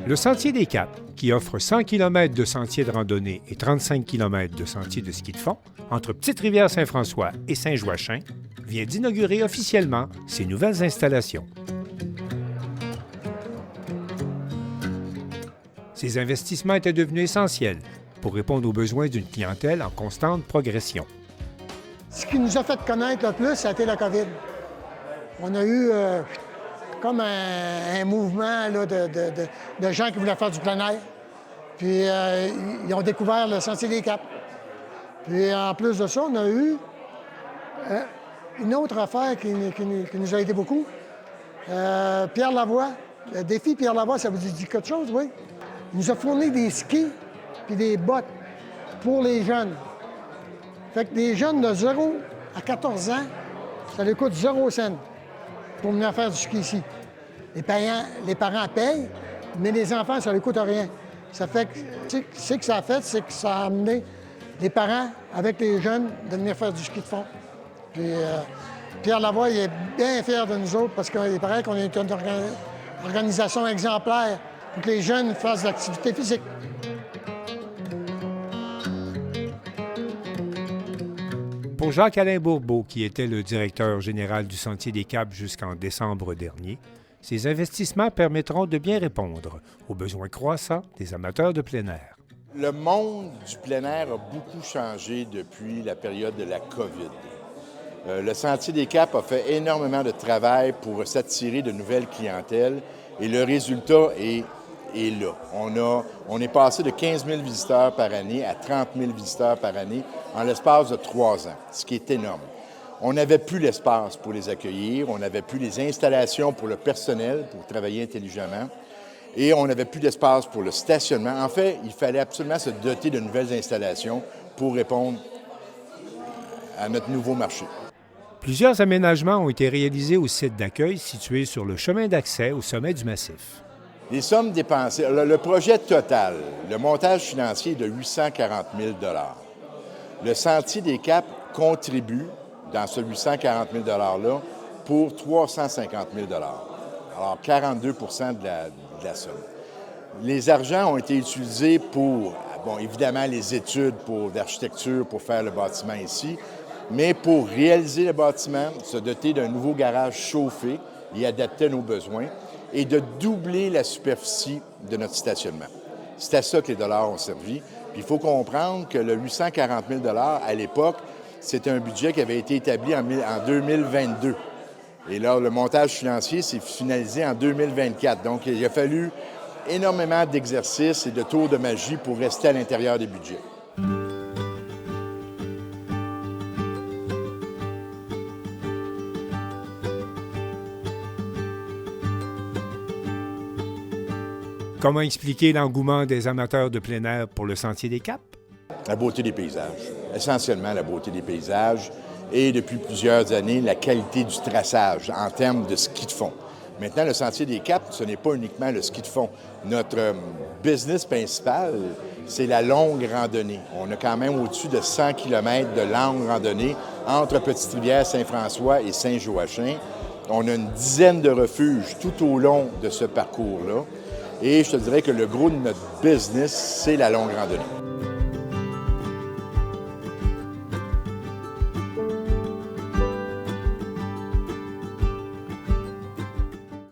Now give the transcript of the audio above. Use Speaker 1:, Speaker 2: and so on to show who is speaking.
Speaker 1: Le Sentier des Caps, qui offre 100 km de sentiers de randonnée et 35 km de sentiers de ski de fond, entre Petite-Rivière-Saint-François et Saint-Joachim, vient d'inaugurer officiellement ses nouvelles installations. Ces investissements étaient devenus essentiels pour répondre aux besoins d'une clientèle en constante progression.
Speaker 2: Ce qui nous a fait connaître le plus, ça a été la COVID. On a eu comme un mouvement là, de gens qui voulaient faire du plein air. Puis ils ont découvert le Sentier des Caps. Puis en plus de ça, on a eu une autre affaire qui nous a aidé beaucoup. Pierre Lavoie, le défi Pierre Lavoie, ça vous dit quelque chose, oui? Il nous a fourni des skis et des bottes pour les jeunes. Fait que les jeunes de 0 à 14 ans, ça leur coûte 0 cent pour venir faire du ski ici. Les parents payent, mais les enfants, ça ne leur coûte rien. Ça fait que, ce que ça a fait, c'est que ça a amené les parents avec les jeunes de venir faire du ski de fond. Puis Pierre Lavoie, il est bien fier de nous autres parce qu'il paraît qu'on est une organisation exemplaire pour que les jeunes fassent de l'activité physique.
Speaker 1: Pour Jacques-Alain Bourbeau, qui était le directeur général du Sentier des Caps jusqu'en décembre dernier, ces investissements permettront de bien répondre aux besoins croissants des amateurs de plein air.
Speaker 3: Le monde du plein air a beaucoup changé depuis la période de la COVID. Le Sentier des Caps a fait énormément de travail pour s'attirer de nouvelles clientèles et le résultat est là. On est passé de 15 000 visiteurs par année à 30 000 visiteurs par année en l'espace de 3 ans, ce qui est énorme. On n'avait plus l'espace pour les accueillir, on n'avait plus les installations pour le personnel, pour travailler intelligemment, et on n'avait plus d'espace pour le stationnement. En fait, il fallait absolument se doter de nouvelles installations pour répondre à notre nouveau marché.
Speaker 1: Plusieurs aménagements ont été réalisés au site d'accueil situé sur le chemin d'accès au sommet du massif.
Speaker 3: Les sommes dépensées, le projet total, le montage financier est de 840 000 $. Le Sentier des Caps contribue dans ce 840 000 $-là pour 350 000 $. Alors, 42 de la somme. Les argents ont été utilisés pour, évidemment, les études pour l'architecture, pour faire le bâtiment ici, mais pour réaliser le bâtiment, se doter d'un nouveau garage chauffé et adapté à nos besoins, et de doubler la superficie de notre stationnement. C'est à ça que les dollars ont servi. Puis il faut comprendre que le 840 000 $ à l'époque, c'est un budget qui avait été établi en 2022. Et là, le montage financier s'est finalisé en 2024. Donc, il a fallu énormément d'exercices et de tours de magie pour rester à l'intérieur des budgets.
Speaker 1: Comment expliquer l'engouement des amateurs de plein air pour le Sentier des Caps?
Speaker 3: La beauté des paysages, essentiellement la beauté des paysages et depuis plusieurs années, la qualité du traçage en termes de ski de fond. Maintenant, le Sentier des Caps, ce n'est pas uniquement le ski de fond. Notre business principal, c'est la longue randonnée. On a quand même au-dessus de 100 km de longue randonnée entre Petite-Rivière-Saint-François et Saint-Joachim. On a une dizaine de refuges tout au long de ce parcours-là. Et je te dirais que le gros de notre business, c'est la longue randonnée.